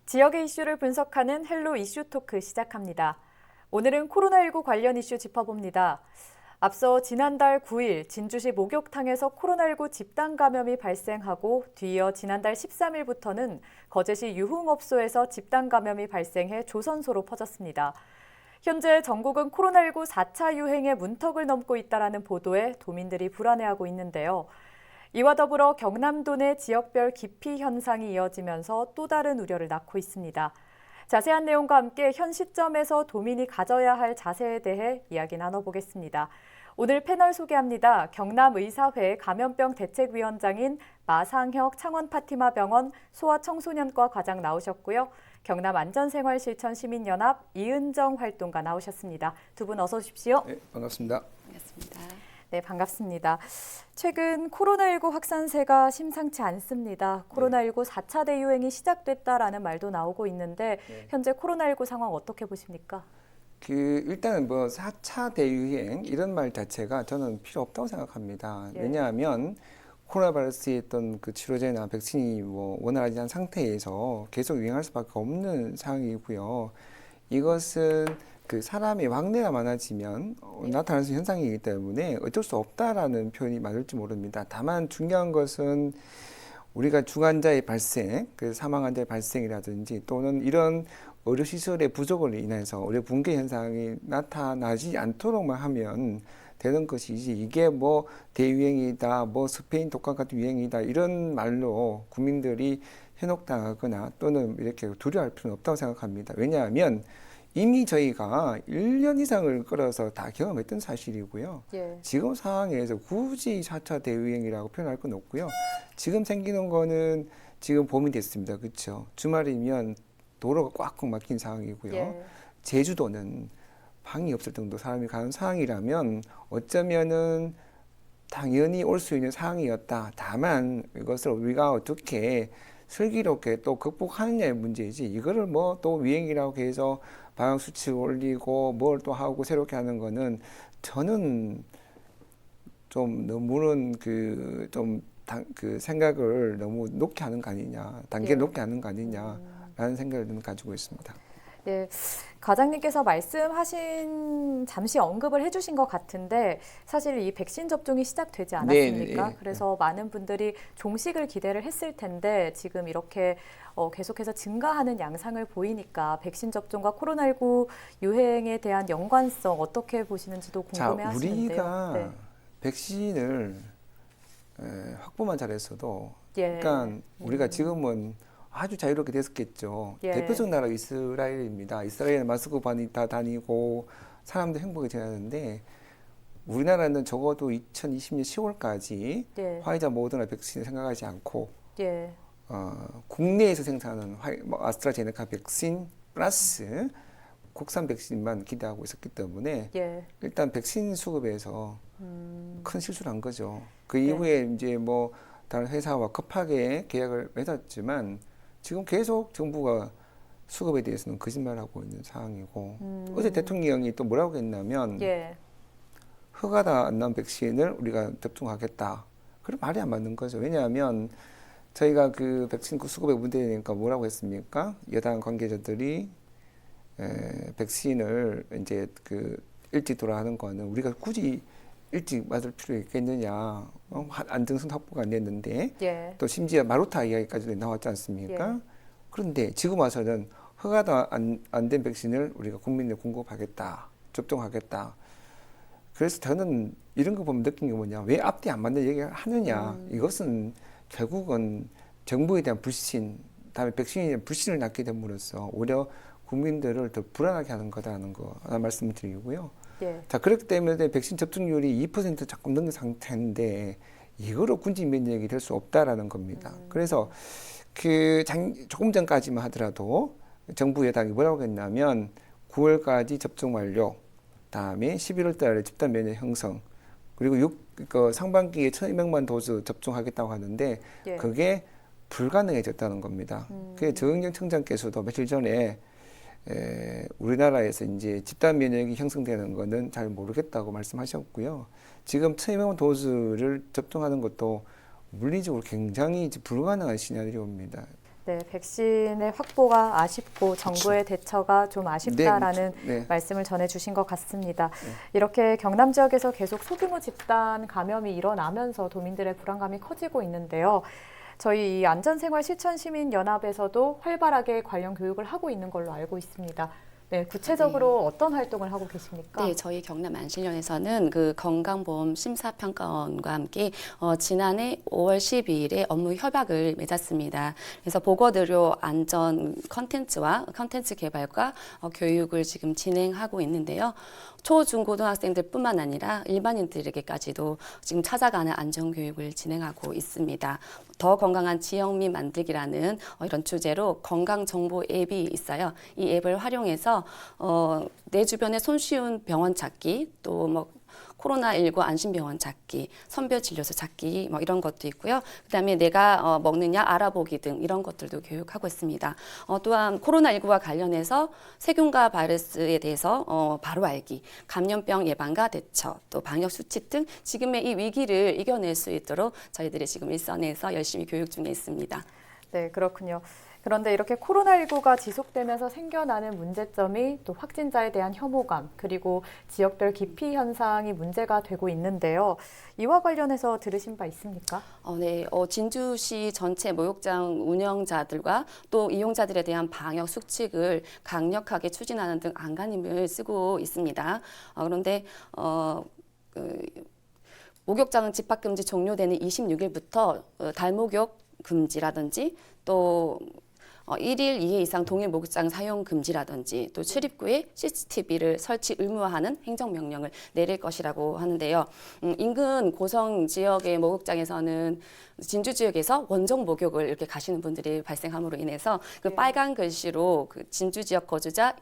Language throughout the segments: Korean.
지역의 이슈를 분석하는 헬로 이슈 토크 시작합니다. 오늘은 코로나19 관련 이슈 짚어봅니다. 앞서 지난달 9일 진주시 목욕탕에서 코로나19 집단 감염이 발생하고 뒤이어 지난달 13일부터는 거제시 유흥업소에서 집단 감염이 발생해 조선소로 퍼졌습니다. 현재 전국은 코로나19 4차 유행의 문턱을 넘고 있다는 보도에 도민들이 불안해하고 있는데요. 이와 더불어 경남도 내 지역별 기피 현상이 이어지면서 또 다른 우려를 낳고 있습니다. 자세한 내용과 함께 현 시점에서 도민이 가져야 할 자세에 대해 이야기 나눠보겠습니다. 오늘 패널 소개합니다. 경남의사회 감염병 대책위원장인 마상혁 창원파티마병원 소아청소년과 과장 나오셨고요. 경남안전생활실천시민연합 이은정 활동가 나오셨습니다. 두 분 어서 오십시오. 네, 반갑습니다. 반갑습니다. 네, 반갑습니다. 최근 코로나19 확산세가 심상치 않습니다. 코로나19 4차 대유행이 시작됐다라는 말도 나오고 있는데 현재 코로나19 상황 어떻게 보십니까? 일단은 4차 대유행 이런 말 자체가 저는 필요 없다고 생각합니다. 왜냐하면 코로나 바이러스의 어떤 그 치료제나 백신이 원활하지 않은 상태에서 계속 유행할 수밖에 없는 상황이고요. 이것은 그 사람의 왕래가 많아지면 나타날 수 있는 현상이기 때문에 어쩔 수 없다라는 표현이 맞을지 모릅니다. 다만 중요한 것은 우리가 중환자의 발생, 그 사망 환자의 발생이라든지 또는 이런 의료시설의 부족으로 인해서 의료 붕괴 현상이 나타나지 않도록만 하면 되는 것이지, 이게 대유행이다, 스페인 독감 같은 유행이다 이런 말로 국민들이 현혹당하거나 또는 이렇게 두려워할 필요는 없다고 생각합니다. 왜냐하면 이미 저희가 1년 이상을 끌어서 다 경험했던 사실이고요. 지금 상황에서 굳이 4차 대유행이라고 표현할 건 없고요. 지금 생기는 거는 지금 봄이 됐습니다. 그렇죠? 주말이면 도로가 꽉꽉 막힌 상황이고요. 제주도는 방이 없을 정도 사람이 가는 상황이라면 어쩌면은 당연히 올 수 있는 상황이었다. 다만 이것을 우리가 어떻게 슬기롭게 또 극복하느냐의 문제이지, 이거를 또 유행이라고 해서 방역 수칙 올리고 뭘 또 하고 새롭게 하는 거는 저는 좀 너무는 그 생각을 너무 높게 하는 거 아니냐, 단계를 높게 하는 거 아니냐라는 생각을 좀 가지고 있습니다. 네, 과장님께서 잠시 언급을 해주신 것 같은데 사실 이 백신 접종이 시작되지 않았습니까? 그래서 많은 분들이 종식을 기대를 했을 텐데 지금 이렇게 계속해서 증가하는 양상을 보이니까 백신 접종과 코로나19 유행에 대한 연관성 어떻게 보시는지도 궁금해하시는데요. 우리가 백신을 확보만 잘했어도 그러니까 우리가 지금은 아주 자유롭게 됐었겠죠. 대표적 나라가 이스라엘입니다. 이스라엘은 마스크 다 다니고 사람들 행복히 지내는데 우리나라는 적어도 2020년 10월까지 화이자 모더나 백신을 생각하지 않고 국내에서 생산하는 아스트라제네카 백신 플러스 국산 백신만 기대하고 있었기 때문에 일단 백신 수급에서 큰 실수를 한 거죠. 그 이후에 이제 다른 회사와 급하게 계약을 맺었지만 지금 계속 정부가 수급에 대해서는 거짓말하고 있는 상황이고 어제 대통령이 또 뭐라고 했냐면 허가가 안 나온 백신을 우리가 접종하겠다. 그럼 말이 안 맞는 거죠. 왜냐하면 저희가 그 백신 수급의 문제니까 뭐라고 했습니까? 여당 관계자들이 백신을 이제 일찍 돌아가는 거는 우리가 굳이 일찍 맞을 필요 있겠느냐. 안정성 확보가 안 됐는데 또 심지어 마루타 이야기까지도 나왔지 않습니까? 그런데 지금 와서는 허가도 안 된 백신을 우리가 국민에 공급하겠다. 접종하겠다. 그래서 저는 이런 거 보면 느낀 게 뭐냐. 왜 앞뒤 안 맞는 얘기를 하느냐. 이것은 결국은 정부에 대한 불신, 다음에 백신에 대한 불신을 낳게 됨으로써 오히려 국민들을 더 불안하게 하는 거다라는 거 하나 말씀드리고요. 자, 그렇기 때문에 백신 접종률이 2% 조금 넘는 상태인데 이거로 군집 면역이 될 수 없다라는 겁니다. 그래서 조금 전까지만 하더라도 정부 여당이 뭐라고 했냐면 9월까지 접종 완료, 다음에 11월 달에 집단 면역 형성, 그리고 상반기에 1,200만 도즈 접종하겠다고 하는데 그게 불가능해졌다는 겁니다. 그게 정은경 청장께서도 며칠 전에 우리나라에서 이제 집단 면역이 형성되는 거는 잘 모르겠다고 말씀하셨고요. 지금 1,200만 도즈를 접종하는 것도 물리적으로 굉장히 불가능한 시나리오입니다. 네, 백신의 확보가 아쉽고 정부의 대처가 좀 아쉽다라는 네. 말씀을 전해주신 것 같습니다. 이렇게 경남 지역에서 계속 소규모 집단 감염이 일어나면서 도민들의 불안감이 커지고 있는데요. 저희 이 안전생활실천시민연합에서도 활발하게 관련 교육을 하고 있는 걸로 알고 있습니다. 네, 구체적으로 어떤 활동을 하고 계십니까? 네, 저희 경남 안실련에서는 그 건강보험 심사평가원과 함께 지난해 5월 12일에 업무 협약을 맺었습니다. 그래서 보건의료 안전 컨텐츠와 컨텐츠 개발과 교육을 지금 진행하고 있는데요. 초, 중, 고등학생들뿐만 아니라 일반인들에게까지도 지금 찾아가는 안전교육을 진행하고 있습니다. 더 건강한 지역민 만들기라는 이런 주제로 건강정보 앱이 있어요. 이 앱을 활용해서 내 주변에 손쉬운 병원 찾기, 또 뭐 코로나19 안심병원 찾기, 선별진료소 찾기 뭐 이런 것도 있고요. 그다음에 내가 먹는 약 알아보기 등 이런 것들도 교육하고 있습니다. 또한 코로나19와 관련해서 세균과 바이러스에 대해서 바로 알기, 감염병 예방과 대처, 또 방역 수칙 등 지금의 이 위기를 이겨낼 수 있도록 저희들이 지금 일선에서 열심히 교육 중에 있습니다. 네, 그렇군요. 그런데 이렇게 코로나19가 지속되면서 생겨나는 문제점이 또 확진자에 대한 혐오감, 그리고 지역별 기피 현상이 문제가 되고 있는데요. 이와 관련해서 들으신 바 있습니까? 네, 진주시 전체 목욕장 운영자들과 또 이용자들에 대한 방역 수칙을 강력하게 추진하는 등 안간힘을 쓰고 있습니다. 그런데 목욕장은 집합금지 종료되는 26일부터 달목욕 금지라든지 또 1일 2회 이상 동일 목욕장 사용 금지라든지 또 출입구에 CCTV를 설치 의무화하는 행정명령을 내릴 것이라고 하는데요. 인근 고성 지역의 목욕장에서는 진주 지역에서 원정 목욕을 이렇게 가시는 분들이 발생함으로 인해서 그 빨간 글씨로 그 진주 지역 거주자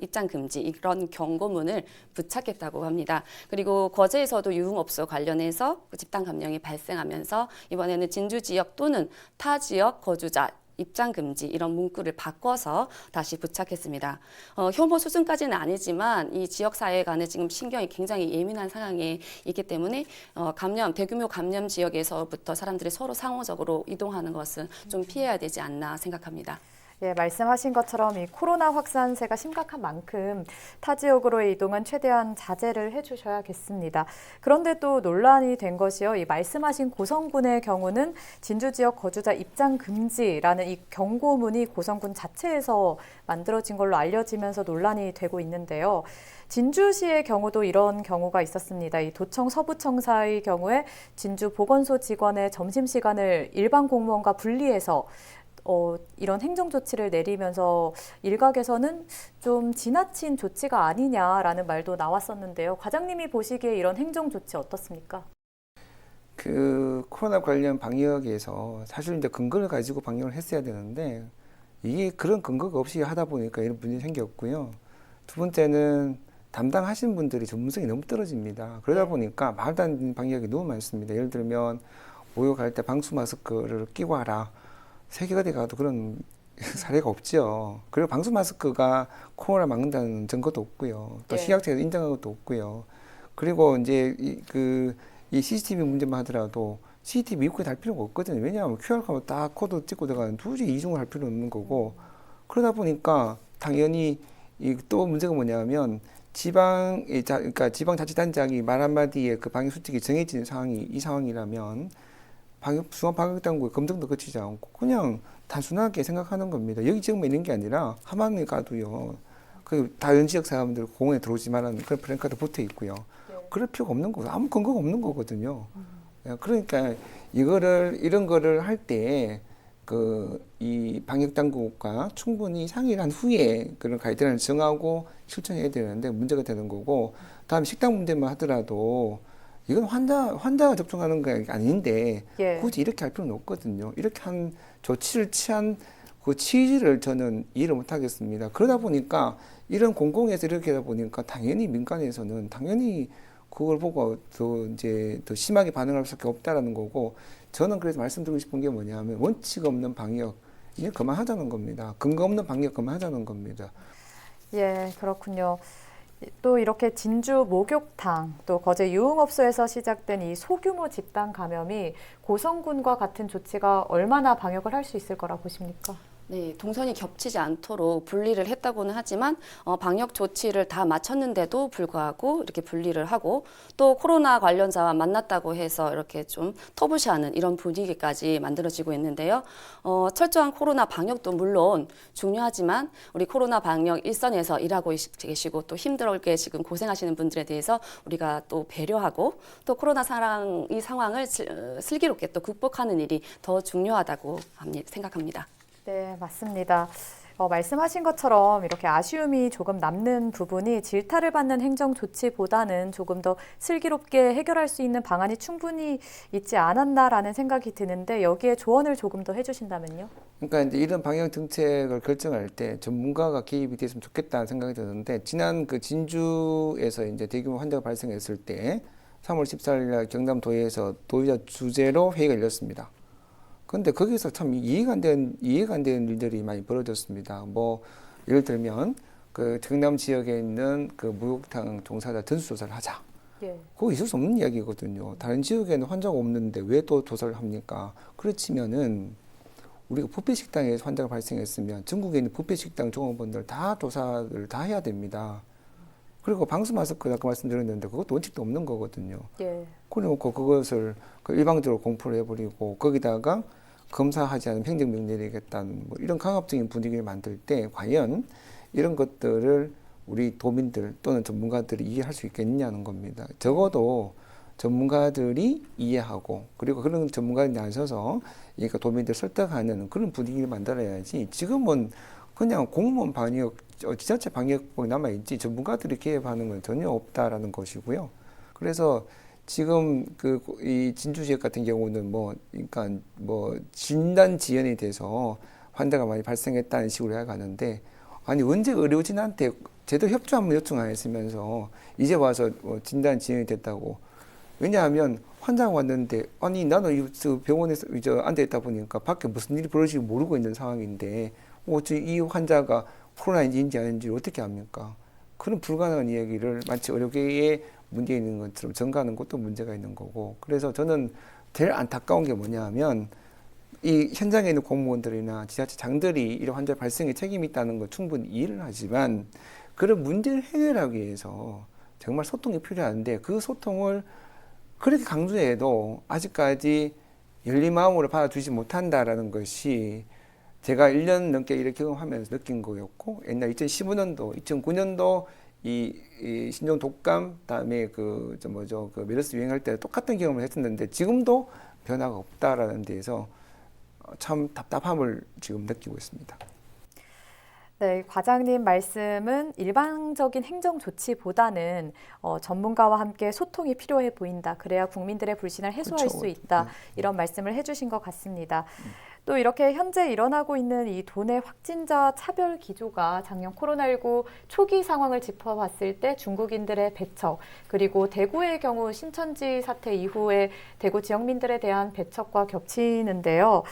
입장 금지 이런 경고문을 부착했다고 합니다. 그리고 거제에서도 유흥업소 관련해서 집단 감염이 발생하면서 이번에는 진주 지역 또는 타 지역 거주자 입장 금지 이런 문구를 바꿔서 다시 부착했습니다. 혐오 수준까지는 아니지만 이 지역 사회 간에 지금 신경이 굉장히 예민한 상황에 있기 때문에 대규모 감염 지역에서부터 사람들이 서로 상호적으로 이동하는 것은 좀 피해야 되지 않나 생각합니다. 예, 말씀하신 것처럼 이 코로나 확산세가 심각한 만큼 타 지역으로의 이동은 최대한 자제를 해주셔야겠습니다. 그런데 또 논란이 된 것이요. 이 말씀하신 고성군의 경우는 진주 지역 거주자 입장 금지라는 이 경고문이 고성군 자체에서 만들어진 걸로 알려지면서 논란이 되고 있는데요. 진주시의 경우도 이런 경우가 있었습니다. 이 도청 서부청사의 경우에 진주 보건소 직원의 점심시간을 일반 공무원과 분리해서 이런 행정 조치를 내리면서 일각에서는 좀 지나친 조치가 아니냐라는 말도 나왔었는데요. 과장님이 보시기에 이런 행정 조치 어떻습니까? 그 코로나 관련 방역에서 사실 이제 근거를 가지고 방역을 했어야 되는데 이게 그런 근거가 없이 하다 보니까 이런 문제가 생겼고요. 두 번째는 담당하신 분들이 전문성이 너무 떨어집니다. 그러다 보니까 말도 안 되는 방역이 너무 많습니다. 예를 들면 목욕할 때 방수 마스크를 끼고 하라. 세계가 돼 가도 그런 사례가 없죠. 그리고 방수 마스크가 코로나 막는다는 증거도 없고요. 또 식약처에서 인정한 것도 없고요. 그리고 이제 이 CCTV 문제만 하더라도 CCTV 입구에 달 필요가 없거든요. 왜냐하면 QR코드 딱 코드 찍고 들어가는 도저히 이중을 할 필요는 없는 거고. 그러다 보니까 당연히 또 문제가 뭐냐면 그러니까 지방자치단장이 말 한마디에 그 방역 수칙이 정해지는 이 상황이라면 중앙방역당국의 검증도 거치지 않고 그냥 단순하게 생각하는 겁니다. 여기 지역만 있는 게 아니라 함안에 가도요. 그 다른 지역 사람들 공원에 들어오지 말라는 그런 플랜카드 붙어 있고요. 그럴 필요가 없는 거고 아무 근거가 없는 거거든요. 그러니까 이런 거를 할 때 이 방역당국과 충분히 상의를 한 후에 그런 가이드라인을 정하고 실천해야 되는데 문제가 되는 거고, 다음 식당 문제만 하더라도 이건 환자가 접촉하는 게 아닌데 굳이 이렇게 할 필요는 없거든요. 이렇게 한 조치를 취한 그 취지를 저는 이해를 못 하겠습니다. 그러다 보니까 이런 공공에서 이렇게 하다 보니까 당연히 민간에서는 당연히 그걸 보고 더 심하게 반응할 수밖에 없다라는 거고, 저는 그래서 말씀드리고 싶은 게 뭐냐면 원칙 없는 방역 이제 그만하자는 겁니다. 근거 없는 방역 그만하자는 겁니다. 예, 그렇군요. 또 이렇게 진주 목욕탕, 또 거제 유흥업소에서 시작된 이 소규모 집단 감염이 고성군과 같은 조치가 얼마나 방역을 할 수 있을 거라 보십니까? 네, 동선이 겹치지 않도록 분리를 했다고는 하지만 방역 조치를 다 마쳤는데도 불구하고 이렇게 분리를 하고 또 코로나 관련자와 만났다고 해서 이렇게 좀 터부시하는 이런 분위기까지 만들어지고 있는데요. 철저한 코로나 방역도 물론 중요하지만 우리 코로나 방역 일선에서 일하고 계시고 또 힘들게 지금 고생하시는 분들에 대해서 우리가 또 배려하고 또 코로나 이 상황을 슬기롭게 또 극복하는 일이 더 중요하다고 생각합니다. 네, 맞습니다. 말씀하신 것처럼 이렇게 아쉬움이 조금 남는 부분이 질타를 받는 행정 조치보다는 조금 더 슬기롭게 해결할 수 있는 방안이 충분히 있지 않았나라는 생각이 드는데 여기에 조언을 조금 더 해주신다면요? 그러니까 이제 이런 방역 정책을 결정할 때 전문가가 개입이 됐으면 좋겠다는 생각이 드는데 지난 그 진주에서 이제 대규모 환자가 발생했을 때 3월 14일 날 경남도에서 도의자 주재로 회의가 열렸습니다. 근데 거기서 참 이해가 안 되는 일들이 많이 벌어졌습니다. 뭐 예를 들면 그 경남 지역에 있는 그 목욕탕 종사자 전수조사를 하자. 예. 그거 있을 수 없는 이야기거든요. 다른 지역에는 환자가 없는데 왜 또 조사를 합니까? 그렇지만은 우리가 뷔페식당에서 환자가 발생했으면 전국에 있는 뷔페식당 종업원들 다 조사를 다 해야 됩니다. 그리고 방수 마스크 아까 말씀드렸는데 그것도 원칙도 없는 거거든요. 예. 그래놓고 그것을 일방적으로 공포를 해버리고 거기다가 검사하지 않으면 행정명 내리겠다는 뭐 이런 강압적인 분위기를 만들 때 과연 이런 것들을 우리 도민들 또는 전문가들이 이해할 수 있겠느냐는 겁니다. 적어도 전문가들이 이해하고 그리고 그런 전문가들이 나서서 그러니까 도민들 설득하는 그런 분위기를 만들어야지 지금은 그냥 공무원 방역, 지자체 방역법이 남아있지 전문가들이 개입하는 건 전혀 없다라는 것이고요. 그래서 지금 이 진주 지역 같은 경우는 그러니까 진단 지연이 돼서 환자가 많이 발생했다는 식으로 해가는데 아니 언제 의료진한테 제대로 협조 한번 요청 안 했으면서 이제 와서 진단 지연이 됐다고. 왜냐하면 환자가 왔는데 아니 나는 병원에서 앉아 있다 보니까 밖에 무슨 일이 벌어질지 모르고 있는 상황인데 이 환자가 코로나인지 아닌지 어떻게 압니까? 그런 불가능한 이야기를 마치 의료계에 문제 있는 것처럼 전가하는 것도 문제가 있는 거고. 그래서 저는 제일 안타까운 게 뭐냐면 이 현장에 있는 공무원들이나 지자체장들이 이런 환자 발생에 책임이 있다는 건 충분히 이해를 하지만 그런 문제를 해결하기 위해서 정말 소통이 필요한데 그 소통을 그렇게 강조해도 아직까지 열린 마음으로 받아주지 못한다라는 것이 제가 1년 넘게 이렇게 경험하면서 느낀 거였고 옛날 2015년도, 2009년도 이 신종 독감 다음에 그 메르스 유행할 때 똑같은 경험을 했었는데 지금도 변화가 없다라는 데에서 참 답답함을 지금 느끼고 있습니다. 네, 과장님 말씀은 일방적인 행정 조치보다는 전문가와 함께 소통이 필요해 보인다. 그래야 국민들의 불신을 해소할 그렇죠. 수 있다. 이런 말씀을 해주신 것 같습니다. 또 이렇게 현재 일어나고 있는 이 도내 확진자 차별 기조가 작년 코로나19 초기 상황을 짚어봤을 때 중국인들의 배척, 그리고 대구의 경우 신천지 사태 이후에 대구 지역민들에 대한 배척과 겹치는데요.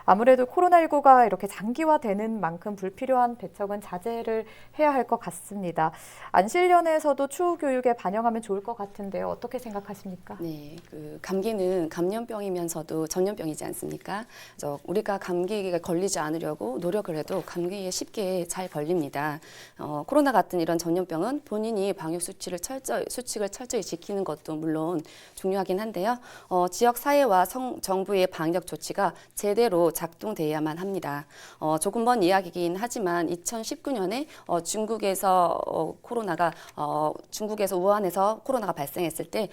아무래도 코로나19가 이렇게 장기화되는 만큼 불필요한 배척은 자제를 해야 할 것 같습니다. 안실련에서도 추후 교육에 반영하면 좋을 것 같은데요. 어떻게 생각하십니까? 네, 감기는 감염병이면서도 전염병이지 않습니까? 그래서 우리가 감기가 걸리지 않으려고 노력을 해도 감기에 쉽게 잘 걸립니다. 코로나 같은 이런 전염병은 본인이 방역 수칙을 철저히 지키는 것도 물론 중요하긴 한데요. 지역 사회와 정부의 방역 조치가 제대로 작동돼야만 합니다. 조금 먼 이야기이긴 하지만 2019년에 중국에서 우한에서 코로나가 발생했을 때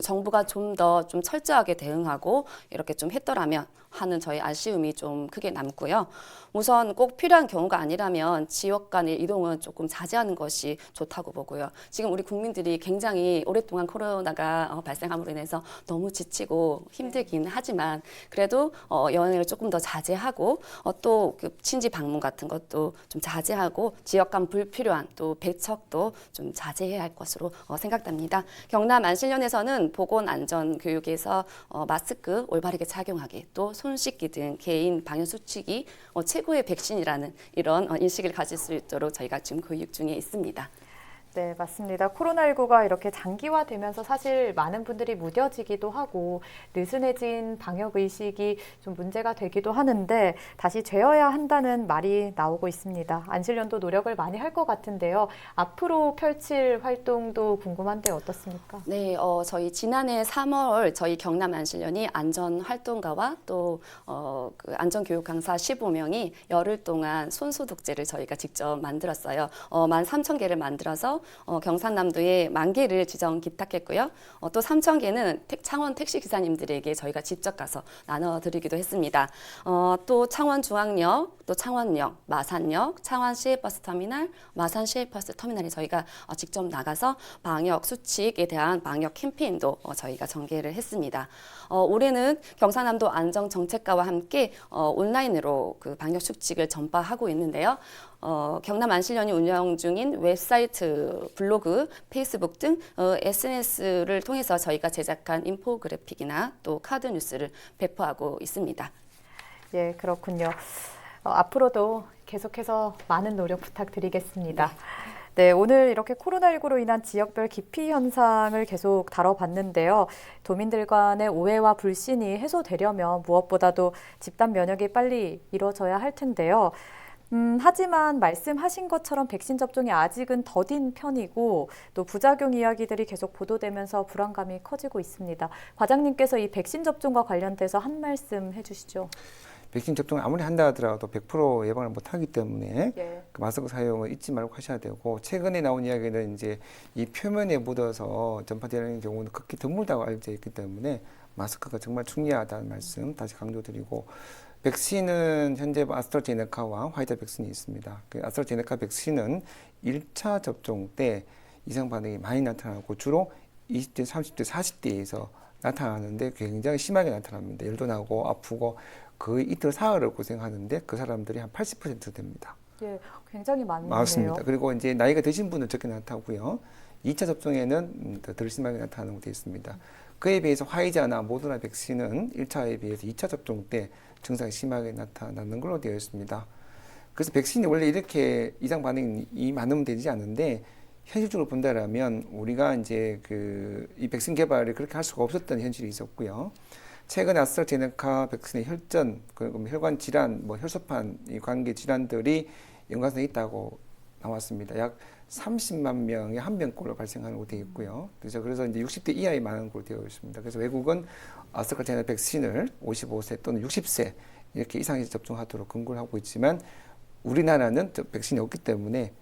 정부가 좀 더 철저하게 대응하고 이렇게 좀 했더라면 하는 저희 아쉬움이 좀 크게 남고요. 우선 꼭 필요한 경우가 아니라면 지역 간의 이동은 조금 자제하는 것이 좋다고 보고요. 지금 우리 국민들이 굉장히 오랫동안 코로나가 발생함으로 인해서 너무 지치고 힘들긴 하지만 그래도 여행을 조금 더 자제하고 또 친지 방문 같은 것도 좀 자제하고 지역 간 불필요한 또 배척도 좀 자제해야 할 것으로 생각됩니다. 경남 안실련에서는 보건안전교육에서 마스크 올바르게 착용하기 또 손 씻기 등 개인 방역 수칙이 최고의 백신이라는 이런 인식을 가질 수 있도록 저희가 지금 교육 중에 있습니다. 네, 맞습니다. 코로나19가 이렇게 장기화되면서 사실 많은 분들이 무뎌지기도 하고 느슨해진 방역의식이 좀 문제가 되기도 하는데 다시 되어야 한다는 말이 나오고 있습니다. 안실련도 노력을 많이 할 것 같은데요. 앞으로 펼칠 활동도 궁금한데 어떻습니까? 네, 저희 지난해 3월 저희 경남 안실련이 안전활동가와 또 그 안전교육 강사 15명이 열흘 동안 손소독제를 저희가 직접 만들었어요. 13,000개를 만들어서 경상남도에 10,000개를 지정 기탁했고요. 또 3,000개는 창원 택시 기사님들에게 저희가 직접 가서 나눠드리기도 했습니다. 또 창원중앙역, 또 창원역, 마산역, 창원 시외버스터미널, 마산 시외버스터미널에 저희가 직접 나가서 방역 수칙에 대한 방역 캠페인도 저희가 전개를 했습니다. 올해는 경상남도 안전정책과와 함께 온라인으로 그 방역 수칙을 전파하고 있는데요. 경남 안실련이 운영 중인 웹사이트, 블로그, 페이스북 등 SNS를 통해서 저희가 제작한 인포그래픽이나 또 카드 뉴스를 배포하고 있습니다. 예, 그렇군요. 앞으로도 계속해서 많은 노력 부탁드리겠습니다. 네, 오늘 이렇게 코로나19로 인한 지역별 기피 현상을 계속 다뤄봤는데요. 도민들 간의 오해와 불신이 해소되려면 무엇보다도 집단 면역이 빨리 이루어져야 할 텐데요. 하지만 말씀하신 것처럼 백신 접종이 아직은 더딘 편이고 또 부작용 이야기들이 계속 보도되면서 불안감이 커지고 있습니다. 과장님께서 이 백신 접종과 관련돼서 한 말씀 해주시죠. 백신 접종을 아무리 한다 하더라도 100% 예방을 못하기 때문에 예. 그 마스크 사용을 잊지 말고 하셔야 되고, 최근에 나온 이야기는 이제 이 표면에 묻어서 전파되는 경우는 극히 드물다고 알려져 있기 때문에 마스크가 정말 중요하다는 말씀 다시 강조드리고, 백신은 현재 아스트라제네카와 화이자 백신이 있습니다. 그 아스트라제네카 백신은 1차 접종 때 이상 반응이 많이 나타나고 주로 20대, 30대, 40대에서 나타나는데 굉장히 심하게 나타납니다. 열도 나고 아프고 거의 이틀 사흘을 고생하는데 그 사람들이 한 80% 됩니다. 예, 굉장히 많네요. 맞습니다. 그리고 이제 나이가 드신 분은 적게 나타나고요. 2차 접종에는 더 심하게 나타나는 것도 있습니다. 그에 비해서 화이자나 모더나 백신은 1차에 비해서 2차 접종 때 증상이 심하게 나타나는 걸로 되어 있습니다. 그래서 백신이 원래 이렇게 이상 반응이 많으면 되지 않는데, 현실적으로 본다라면 우리가 이제 이 백신 개발을 그렇게 할 수가 없었던 현실이 있었고요. 최근 아스트라제네카 백신의 혈전, 혈관 질환, 혈소판 이 관계 질환들이 연관성이 있다고 나왔습니다. 약 30만 명에 한 명꼴로 발생하는 것으로 되어 있고요. 그래서 이제 60대 이하에 많은 걸로 되어 있습니다. 그래서 외국은 아스트라제네카 백신을 55세 또는 60세 이렇게 이상에 접종하도록 권고를 하고 있지만, 우리나라는 백신이 없기 때문에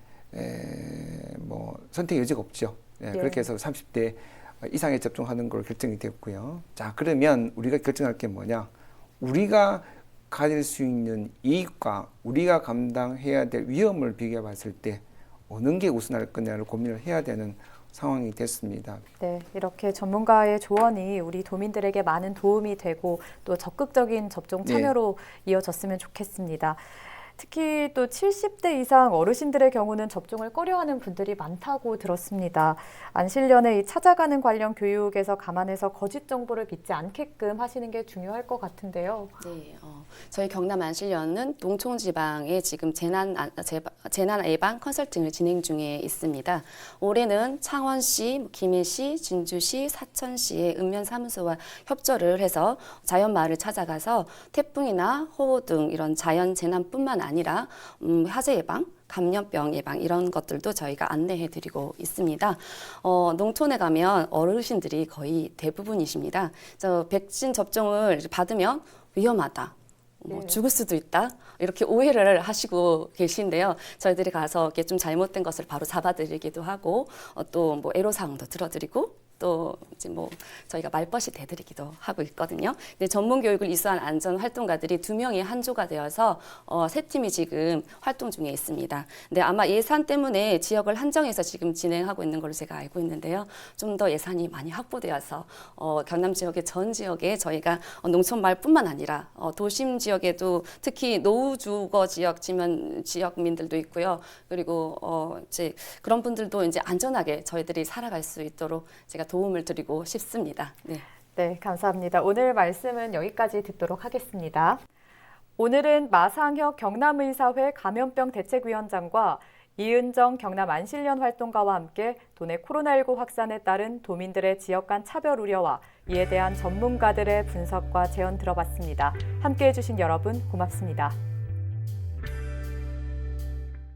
선택의 여지가 없죠. 예. 그렇게 해서 30대 이상에 접종하는 걸로 결정이 됐고요. 자, 그러면 우리가 결정할 게 뭐냐? 우리가 가질 수 있는 이익과 우리가 감당해야 될 위험을 비교해 봤을 때 어느 게 우선할 거냐를 고민을 해야 되는 상황이 됐습니다. 네, 이렇게 전문가의 조언이 우리 도민들에게 많은 도움이 되고 또 적극적인 접종 참여로 이어졌으면 좋겠습니다. 특히 또 70대 이상 어르신들의 경우는 접종을 꺼려하는 분들이 많다고 들었습니다. 안실련의 이 찾아가는 관련 교육에서 감안해서 거짓 정보를 믿지 않게끔 하시는 게 중요할 것 같은데요. 네, 저희 경남 안실련은 농촌 지방에 지금 재난 예방 컨설팅을 진행 중에 있습니다. 올해는 창원시, 김해시, 진주시, 사천시의 읍면사무소와 협조를 해서 자연마을을 찾아가서 태풍이나 호우 등 이런 자연 재난뿐만 아니라 화재 예방, 감염병 예방 이런 것들도 저희가 안내해드리고 있습니다. 농촌에 가면 어르신들이 거의 대부분이십니다. 백신 접종을 받으면 위험하다. 죽을 수도 있다. 이렇게 오해를 하시고 계신데요. 저희들이 가서 이렇게 좀 잘못된 것을 바로 잡아드리기도 하고, 또 애로사항도 들어드리고, 또 이제 저희가 말벗이 돼드리기도 하고 있거든요. 근데 전문 교육을 이수한 안전 활동가들이 2명이 한 조가 되어서 세 팀이 지금 활동 중에 있습니다. 근데 아마 예산 때문에 지역을 한정해서 지금 진행하고 있는 걸로 제가 알고 있는데요. 좀 더 예산이 많이 확보되어서 경남 지역의 전 지역에 저희가 농촌마을뿐만 아니라 도심 지역에도 특히 노후주거 지역민들도 있고요. 그리고 이제 그런 분들도 이제 안전하게 저희들이 살아갈 수 있도록 제가 도움을 드리고 싶습니다. 네. 네, 감사합니다. 오늘 말씀은 여기까지 듣도록 하겠습니다. 오늘은 마상혁 경남의사회 감염병 대책위원장과 이은정 경남 안실련 활동가와 함께 도내 코로나19 확산에 따른 도민들의 지역 간 차별 우려와 이에 대한 전문가들의 분석과 제언 들어봤습니다. 함께해 주신 여러분 고맙습니다.